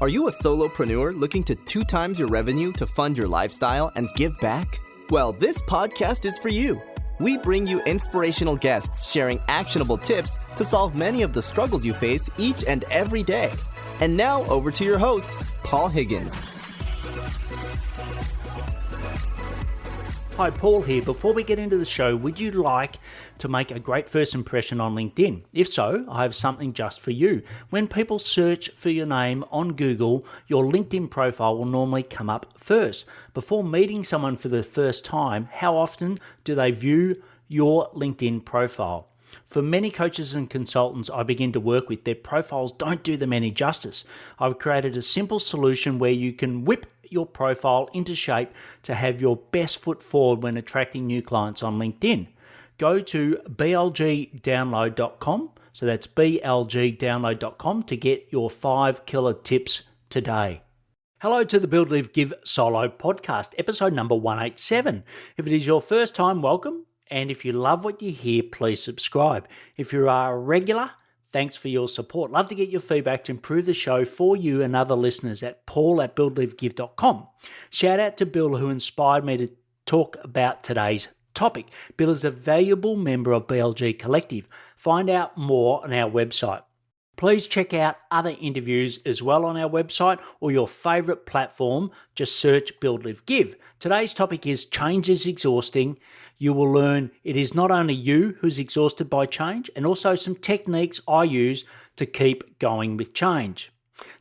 Are you a solopreneur looking to 2 times your revenue to fund your lifestyle and give back? Well, this podcast is for you. We bring you inspirational guests sharing actionable tips to solve many of the struggles you face each and every day. And now over to your host, Paul Higgins. Hi, Paul here. Before we get into the show, would you like to make a great first impression on LinkedIn? If so, I have something just for you. When people search for your name on Google, your LinkedIn profile will normally come up first. Before meeting someone for the first time, how often do they view your LinkedIn profile? For many coaches and consultants I begin to work with, their profiles don't do them any justice. I've created a simple solution where you can whip your profile into shape to have your best foot forward when attracting new clients on LinkedIn. Go to blgdownload.com, so that's blgdownload.com to get your 5 killer tips today. Hello to the Build, Live, Give Solo podcast, episode number 187. If it is your first time, welcome. And if you love what you hear, please subscribe. If you are a regular, thanks for your support. Love to get your feedback to improve the show for you and other listeners at paul@buildlivegive.com. Shout out to Bill, who inspired me to talk about today's topic. Bill is a valuable member of BLG Collective. Find out more on our website. Please check out other interviews as well on our website or your favorite platform. Just search Build, Live, Give. Today's topic is change is exhausting. You will learn it is not only you who's exhausted by change, and also some techniques I use to keep going with change.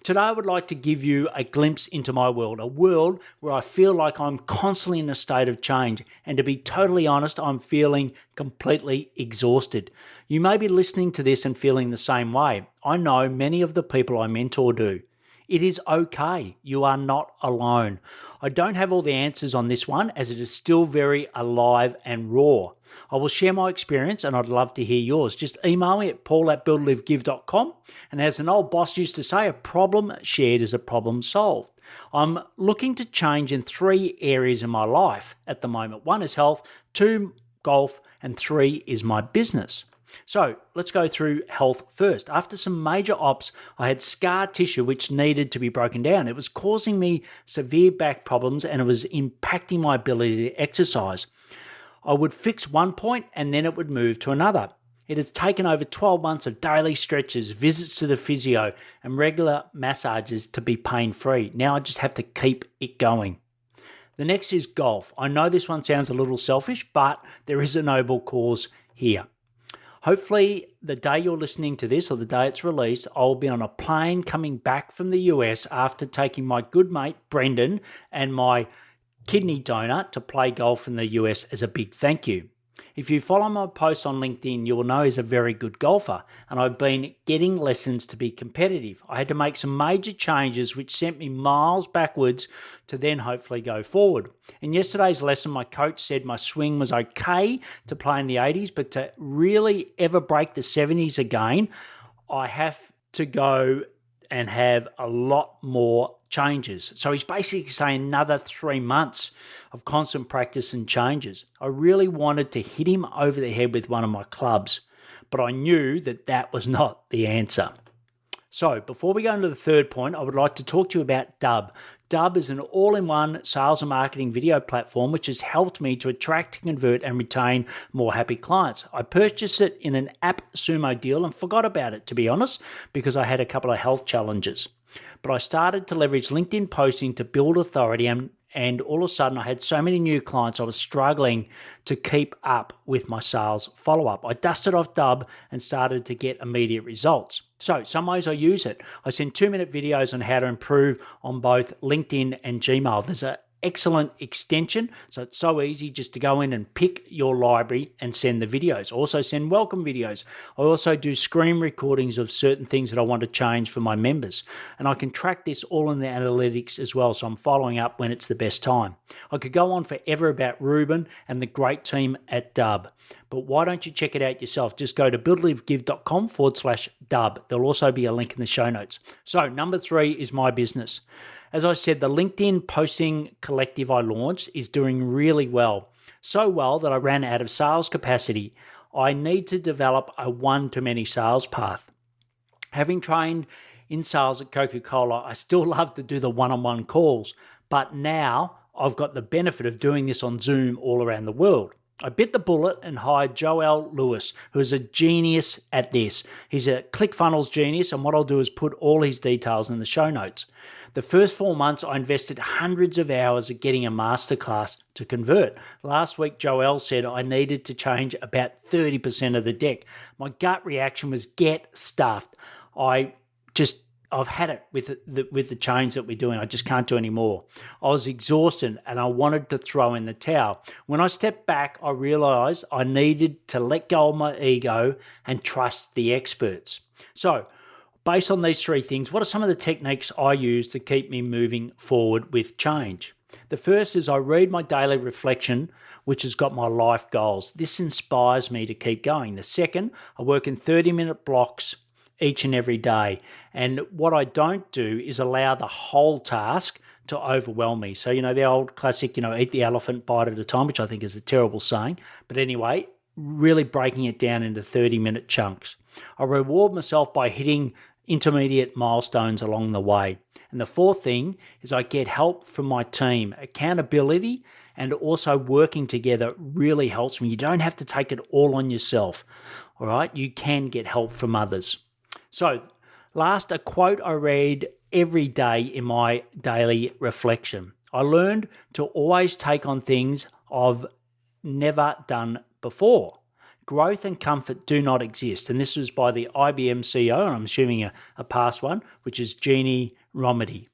Today I would like to give you a glimpse into my world, a world where I feel like I'm constantly in a state of change, and to be totally honest, I'm feeling completely exhausted. You may be listening to this and feeling the same way. I know many of the people I mentor do. It is okay. You are not alone. I don't have all the answers on this one, as it is still very alive and raw. I will share my experience and I'd love to hear yours. Just email me at paul@buildlivegive.com. And as an old boss used to say, a problem shared is a problem solved. I'm looking to change in 3 areas in my life at the moment. 1 is health, 2 golf, and 3 is my business. So let's go through health first. After some major ops, I had scar tissue which needed to be broken down. It was causing me severe back problems and it was impacting my ability to exercise. I would fix one point and then it would move to another. It has taken over 12 months of daily stretches, visits to the physio, and regular massages to be pain-free. Now I just have to keep it going. The next is golf. I know this one sounds a little selfish, but there is a noble cause here. Hopefully, the day you're listening to this or the day it's released, I'll be on a plane coming back from the US after taking my good mate, Brendan, and my kidney donor to play golf in the US as a big thank you. If you follow my posts on LinkedIn, you will know he's a very good golfer, and I've been getting lessons to be competitive. I had to make some major changes which sent me miles backwards to then hopefully go forward. In yesterday's lesson, my coach said my swing was okay to play in the 80s, but to really ever break the 70s again, I have to go and have a lot more changes. So he's basically saying another 3 months of constant practice and changes. I really wanted to hit him over the head with one of my clubs, but I knew that that was not the answer. So before we go into the third point, I would like to talk to you about Dub. Dub is an all-in-one sales and marketing video platform which has helped me to attract, convert, and retain more happy clients. I purchased it in an AppSumo deal and forgot about it, to be honest, because I had a couple of health challenges. But I started to leverage LinkedIn posting to build authority, and all of a sudden I had so many new clients I was struggling to keep up with my sales follow-up. I dusted off Dub and started to get immediate results. So some ways I use it. I send 2-minute videos on how to improve on both LinkedIn and Gmail. There's an excellent extension, so it's so easy just to go in and pick your library and send the videos. Also send welcome videos. I also do screen recordings of certain things that I want to change for my members, and I can track this all in the analytics as well, so I'm following up when it's the best time. I could go on forever about Ruben and the great team at Dub, but why don't you check it out yourself? Just go to buildlivegive.com/Dub. There'll also be a link in the show notes. So number 3 is my business. As I said, the LinkedIn posting collective I launched is doing really well. So well that I ran out of sales capacity. I need to develop a one-to-many sales path. Having trained in sales at Coca-Cola, I still love to do the one-on-one calls, but now I've got the benefit of doing this on Zoom all around the world. I bit the bullet and hired Joel Lewis, who is a genius at this. He's a ClickFunnels genius, and what I'll do is put all his details in the show notes. The first 4 months, I invested hundreds of hours at getting a masterclass to convert. Last week, Joel said I needed to change about 30% of the deck. My gut reaction was get stuffed. I've had it with the change that we're doing. I just can't do any more. I was exhausted and I wanted to throw in the towel. When I stepped back, I realized I needed to let go of my ego and trust the experts. So, based on these three things, what are some of the techniques I use to keep me moving forward with change? The first is I read my daily reflection, which has got my life goals. This inspires me to keep going. The second, I work in 30-minute blocks each and every day. And what I don't do is allow the whole task to overwhelm me. So, the old classic, eat the elephant bite at a time, which I think is a terrible saying. But anyway, really breaking it down into 30-minute chunks. I reward myself by hitting intermediate milestones along the way. And the fourth thing is I get help from my team. Accountability and also working together really helps me. You don't have to take it all on yourself, all right? You can get help from others. So, last, a quote I read every day in my daily reflection. I learned to always take on things I've never done before. Growth and comfort do not exist. And this was by the IBM CEO, and I'm assuming a past one, which is Ginni Rometty.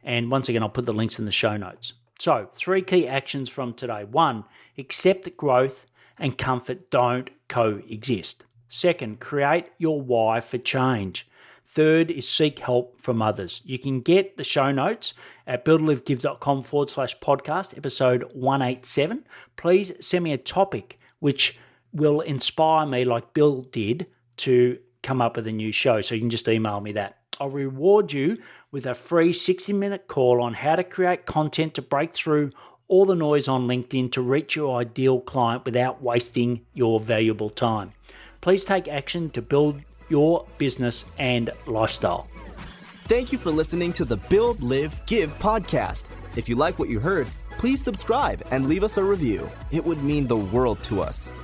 And once again, I'll put the links in the show notes. So, 3 key actions from today. 1, accept that growth and comfort don't coexist. Second, create your why for change. Third is seek help from others. You can get the show notes at buildlivegive.com/podcast, episode 187. Please send me a topic which will inspire me, like Bill did, to come up with a new show. So you can just email me that. I'll reward you with a free 60-minute call on how to create content to break through all the noise on LinkedIn to reach your ideal client without wasting your valuable time. Please take action to build your business and lifestyle. Thank you for listening to the Build, Live, Give podcast. If you like what you heard, please subscribe and leave us a review. It would mean the world to us.